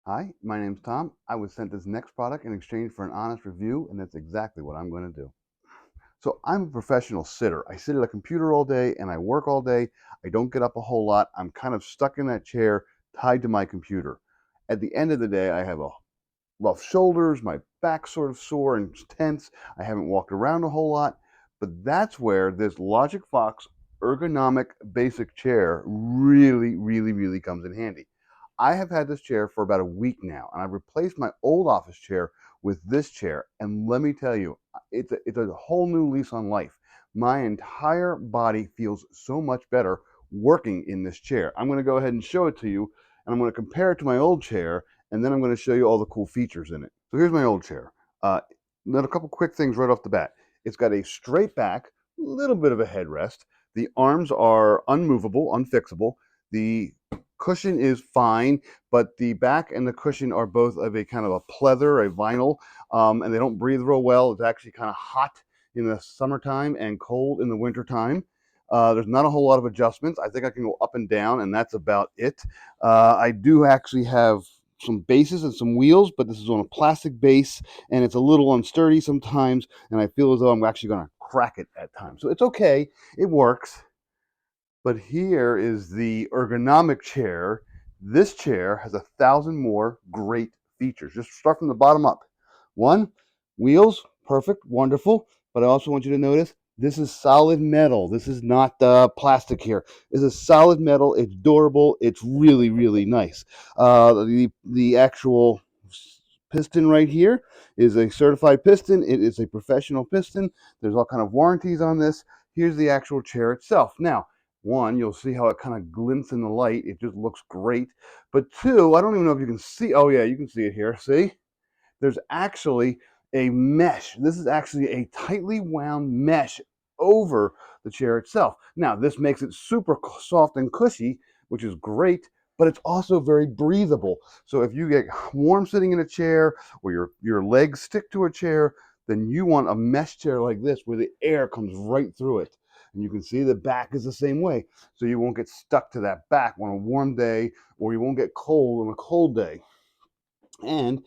Hi, my name's Tom. I was sent this next product in exchange for an honest review, and that's exactly what I'm going to do. So, I'm a professional sitter. I sit at a computer all day and I work all day. I don't get up a whole lot. I'm kind of stuck in that chair, tied to my computer. At the end of the day, I have a rough shoulders, my back sort of sore and tense. I haven't walked around a whole lot, but that's where this Logic Fox ergonomic basic chair really comes in handy. I have had this chair for about a week now, and I've replaced my old office chair with this chair. And let me tell you, it's a whole new lease on life. My entire body feels so much better working in this chair. I'm going to go ahead and show it to you, and I'm going to compare it to my old chair, and then I'm going to show you all the cool features in it. So here's my old chair. Uh, Then a couple quick things right off the bat. It's got a straight back, little bit of a headrest. The arms are unmovable, unfixable. The cushion is fine, but the back and the cushion are both of a kind of a pleather, a vinyl, and they don't breathe real well. It's actually kind of hot in the summertime and cold in the wintertime. There's not a whole lot of adjustments. I think I can go up and down, and that's about it. I do actually have some bases and some wheels, but this is on a plastic base, and it's a little unsturdy sometimes, and I feel as though I'm actually going to crack it at times. So it's okay. It works. But here is the ergonomic chair. This chair has 1,000 more great features. Just start from the bottom up. One, wheels, perfect, wonderful. But I also want you to notice this is solid metal. This is not plastic here. This is solid metal. It's durable. It's really nice. The actual piston right here is a certified piston. It is a professional piston. There's all kind of warranties on this. Here's the actual chair itself. Now, one, you'll see how it kind of glints in the light. It just looks great. But two, I don't even know if you can see. Oh, yeah, you can see it here. See? There's actually a mesh. This is actually a tightly wound mesh over the chair itself. Now, this makes it super soft and cushy, which is great, but it's also very breathable. So if you get warm sitting in a chair or your legs stick to a chair, then you want a mesh chair like this where the air comes right through it. And you can see the back is the same way. So you won't get stuck to that back on a warm day, or you won't get cold on a cold day. And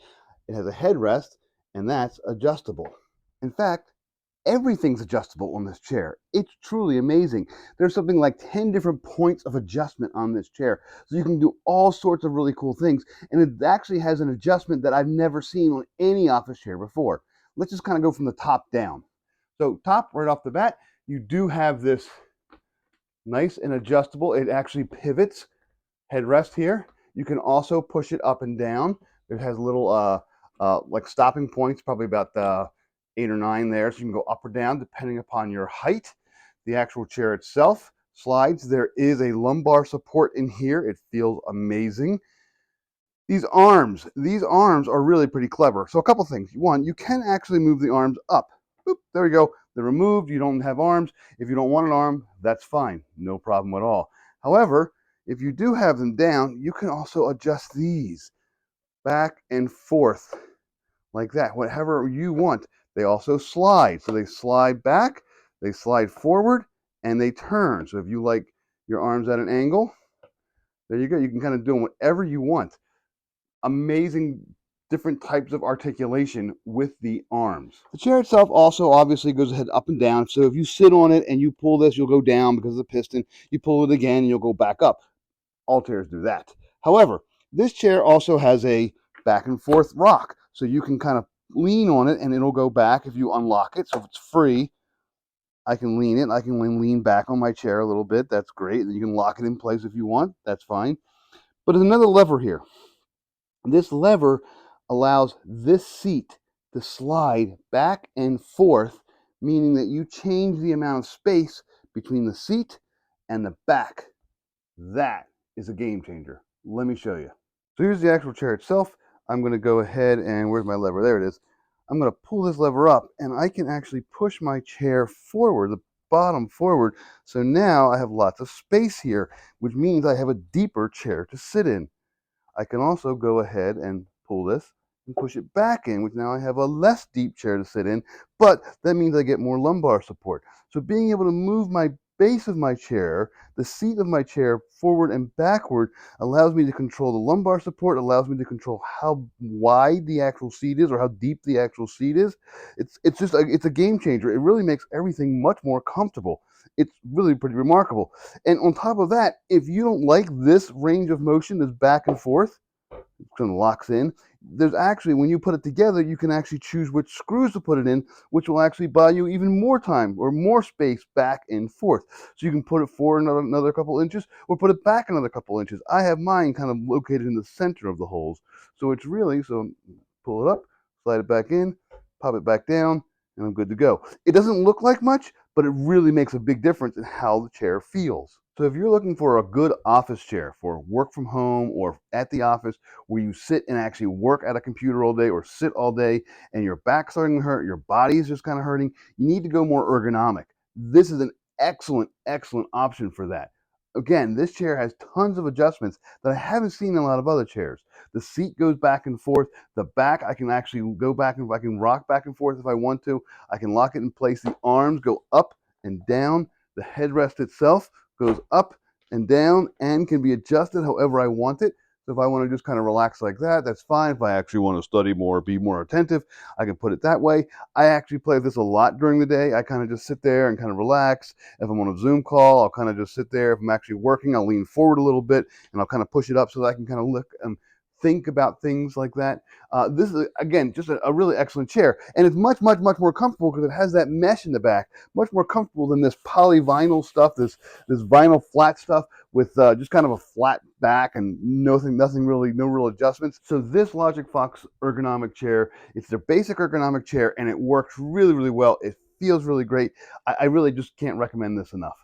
it has a headrest, and that's adjustable. In fact, everything's adjustable on this chair. It's truly amazing. There's something like 10 different points of adjustment on this chair. So you can do all sorts of really cool things. And it actually has an adjustment that I've never seen on any office chair before. Let's just kind of go from the top down. So top, right off the bat, you do have this nice and adjustable. It actually pivots headrest here. You can also push it up and down. It has little like stopping points, probably about 8 or 9 there. So you can go up or down depending upon your height. The actual chair itself slides. There is a lumbar support in here. It feels amazing. These arms are really pretty clever. So a couple things. One, you can actually move the arms up. Boop, there we go. They're removed. You don't have arms. If you don't want an arm, that's fine. No problem at all. However, if you do have them down, you can also adjust these back and forth like that, whatever you want. They also slide. So they slide back, they slide forward, and they turn. So if you like your arms at an angle, there you go. You can kind of do them whatever you want. Amazing different types of articulation with the arms. The chair itself also obviously goes ahead up and down. So if you sit on it and you pull this, you'll go down because of the piston. You pull it again, and you'll go back up. All chairs do that. However, this chair also has a back and forth rock. So you can kind of lean on it and it'll go back if you unlock it. So if it's free, I can lean it. I can lean back on my chair a little bit. That's great. You can lock it in place if you want. That's fine. But there's another lever here. This lever allows this seat to slide back and forth, meaning that you change the amount of space between the seat and the back. That is a game changer. Let me show you. So here's the actual chair itself. I'm going to go ahead and where's my lever? There it is. I'm going to pull this lever up and I can actually push my chair forward, the bottom forward. So now I have lots of space here, which means I have a deeper chair to sit in. I can also go ahead and pull this and push it back in, which now I have a less deep chair to sit in, but that means I get more lumbar support. So being able to move my base of my chair, the seat of my chair, forward and backward, allows me to control the lumbar support, allows me to control how wide the actual seat is or how deep the actual seat is. It's a game changer. It really makes everything much more comfortable. It's really pretty remarkable. And on top of that, if you don't like this range of motion, this back and forth, kind of locks in. There's actually, when you put it together, you can actually choose which screws to put it in, which will actually buy you even more time or more space back and forth. So you can put it forward another couple inches or put it back another couple inches. I have mine kind of located in the center of the holes. So it's really, so pull it up, slide it back in, pop it back down, and I'm good to go. It doesn't look like much, but it really makes a big difference in how the chair feels. So if you're looking for a good office chair for work from home or at the office where you sit and actually work at a computer all day or sit all day and your back's starting to hurt, your body's just kind of hurting, you need to go more ergonomic. This is an excellent, excellent option for that. Again, this chair has tons of adjustments that I haven't seen in a lot of other chairs. The seat goes back and forth. The back, I can actually go back and I can rock back and forth if I want to. I can lock it in place. The arms go up and down. The headrest itself goes up and down and can be adjusted however I want it. So if I want to just kind of relax like that, that's fine. If I actually want to study more, be more attentive, I can put it that way. I actually play this a lot during the day. I kind of just sit there and kind of relax. If I'm on a Zoom call, I'll kind of just sit there. If I'm actually working, I'll lean forward a little bit and I'll kind of push it up so that I can kind of look and think about things like that. This is, again, just a really excellent chair. And it's much, much, much more comfortable because it has that mesh in the back. Much more comfortable than this polyvinyl stuff, this vinyl flat stuff with just kind of a flat back and nothing really, no real adjustments. So this Logic Fox ergonomic chair, it's their basic ergonomic chair and it works really, really well. It feels really great. I really just can't recommend this enough.